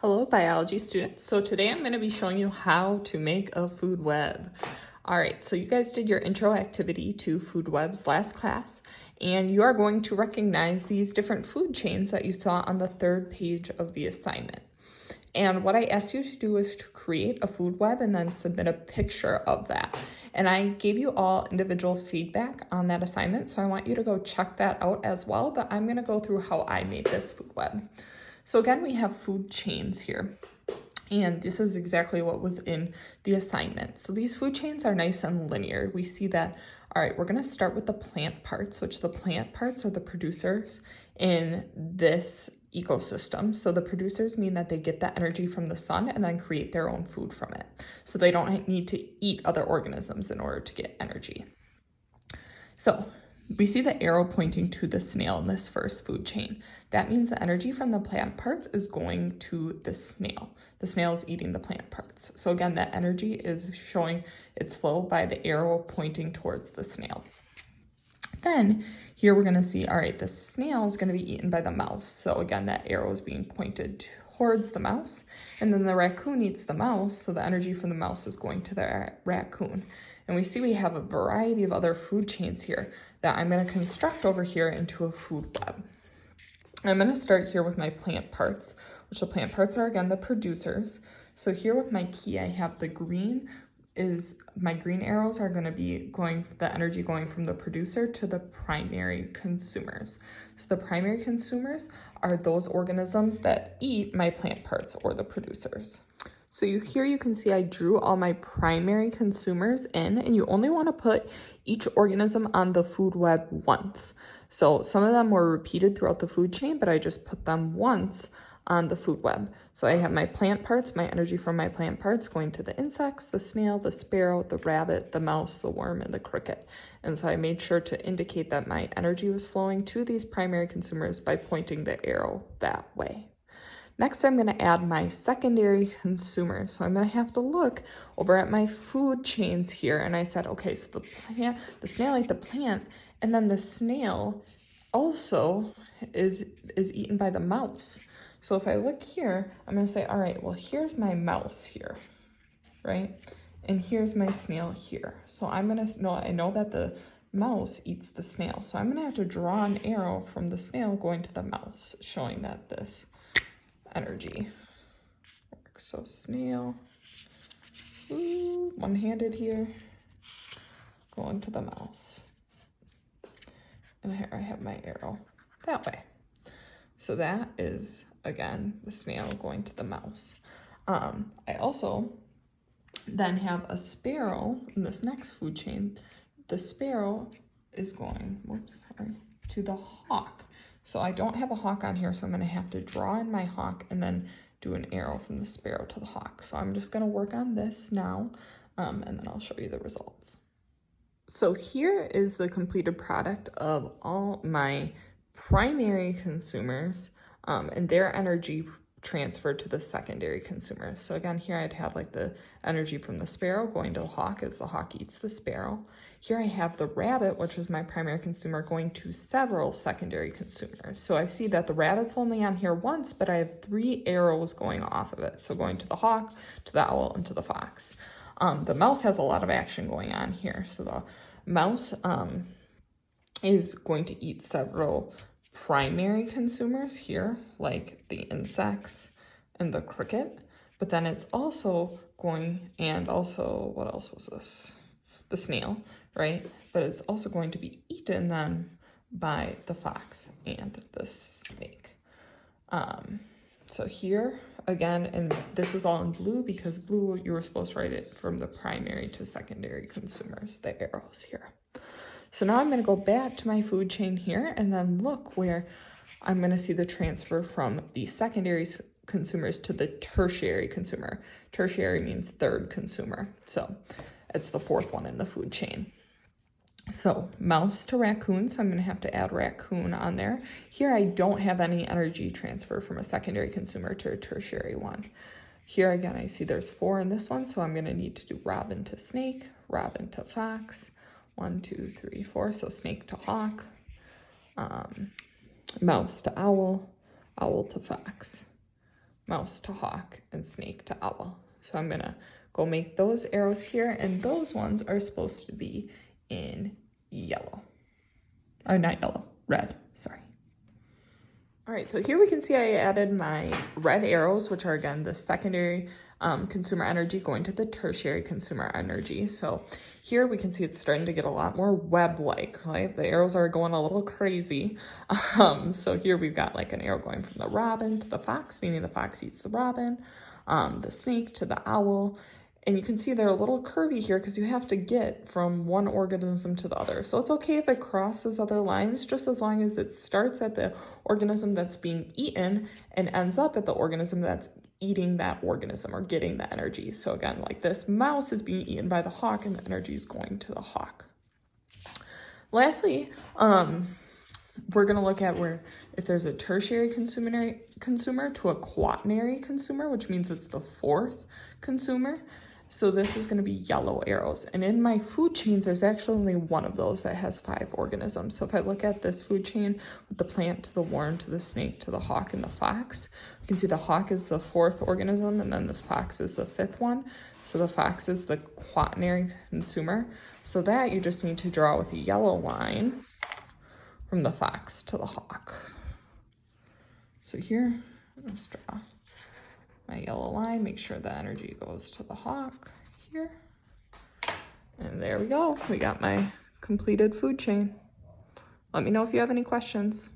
Hello, biology students. So today I'm going to be showing you how to make a food web. All right, so you guys did your intro activity to food webs last class, and you are going to recognize these different food chains that you saw on the third page of the assignment. And what I asked you to do is to create a food web and then submit a picture of that. And I gave you all individual feedback on that assignment, so I want you to go check that out as well, but I'm going to go through how I made this food web. So again, we have food chains here, and this is exactly what was in the assignment. So these food chains are nice and linear. We see that, all right, we're gonna start with the plant parts, which the plant parts are the producers in this ecosystem. So the producers mean that they get the energy from the sun and then create their own food from it. So they don't need to eat other organisms in order to get energy. So we see the arrow pointing to the snail in this first food chain. That means the energy from the plant parts is going to the snail. The snail is eating the plant parts. So again, that energy is showing its flow by the arrow pointing towards the snail. Then here we're gonna see, all right, the snail is gonna be eaten by the mouse. So again, that arrow is being pointed towards the mouse. And then the raccoon eats the mouse, so the energy from the mouse is going to the raccoon. And we see we have a variety of other food chains here that I'm gonna construct over here into a food web. I'm gonna start here with my plant parts, which the plant parts are again the producers. So here with my key, I have the green my green arrows are gonna be the energy going from the producer to the primary consumers. So the primary consumers are those organisms that eat my plant parts or the producers. So here you can see I drew all my primary consumers in, and you only want to put each organism on the food web once. So some of them were repeated throughout the food chain, but I just put them once on the food web. So I have my plant parts, my energy from my plant parts going to the insects, the snail, the sparrow, the rabbit, the mouse, the worm, and the cricket. And so I made sure to indicate that my energy was flowing to these primary consumers by pointing the arrow that way. Next, I'm gonna add my secondary consumers. So I'm gonna have to look over at my food chains here. And I said, okay, so the snail ate the plant, and then the snail also is eaten by the mouse. So if I look here, I'm gonna say, all right, well, here's my mouse here, right? And here's my snail here. So I know that the mouse eats the snail. So I'm gonna have to draw an arrow from the snail going to the mouse, showing that this energy works. So snail, one-handed here, going to the mouse. And here I have my arrow that way. So that is, again, the snail going to the mouse. I also then have a sparrow in this next food chain. The sparrow is going, to the hawk. So I don't have a hawk on here, so I'm gonna have to draw in my hawk and then do an arrow from the sparrow to the hawk. So I'm just gonna work on this now, and then I'll show you the results. So here is the completed product of all my primary consumers and their energy transferred to the secondary consumers. So again, here I'd have like the energy from the sparrow going to the hawk as the hawk eats the sparrow. Here I have the rabbit, which is my primary consumer, going to several secondary consumers. So I see that the rabbit's only on here once, but I have 3 arrows going off of it. So going to the hawk, to the owl, and to the fox. The mouse has a lot of action going on here. So the mouse is going to eat several primary consumers here, like the insects and the cricket, but then it's also going, and also, what else was this? The snail, right? But it's also going to be eaten then by the fox and the snake. So here, again, and this is all in blue because blue, you were supposed to write it from the primary to secondary consumers, the arrows here. So now I'm gonna go back to my food chain here and then look where I'm gonna see the transfer from the secondary consumers to the tertiary consumer. Tertiary means third consumer. So it's the 4th one in the food chain. So mouse to raccoon, so I'm gonna have to add raccoon on there. Here I don't have any energy transfer from a secondary consumer to a tertiary one. Here again, I see there's 4 in this one, so I'm gonna need to do robin to snake, robin to fox, 1, 2, 3, 4, so snake to hawk, mouse to owl, owl to fox. mouse to hawk, and snake to owl. So I'm gonna go make those arrows here, and those ones are supposed to be in yellow. Or not yellow, red, sorry. All right, so here we can see I added my red arrows, which are again the secondary consumer energy going to the tertiary consumer energy. So here we can see it's starting to get a lot more web-like, right? The arrows are going a little crazy. So here we've got like an arrow going from the robin to the fox, meaning the fox eats the robin, the snake to the owl. And you can see they're a little curvy here because you have to get from one organism to the other. So it's okay if it crosses other lines, just as long as it starts at the organism that's being eaten and ends up at the organism that's eating that organism or getting the energy. So again, like this mouse is being eaten by the hawk and the energy is going to the hawk. Lastly, we're going to look at where if there's a tertiary consumer to a quaternary consumer, which means it's the fourth consumer. So this is going to be yellow arrows. And in my food chains, there's actually only one of those that has 5 organisms. So if I look at this food chain with the plant to the worm to the snake to the hawk and the fox, you can see the hawk is the 4th organism and then the fox is the 5th one. So the fox is the quaternary consumer. So that you just need to draw with a yellow line from the fox to the hawk. So here, let's draw my yellow line, make sure the energy goes to the hawk here. And there we go. We got my completed food chain. Let me know if you have any questions.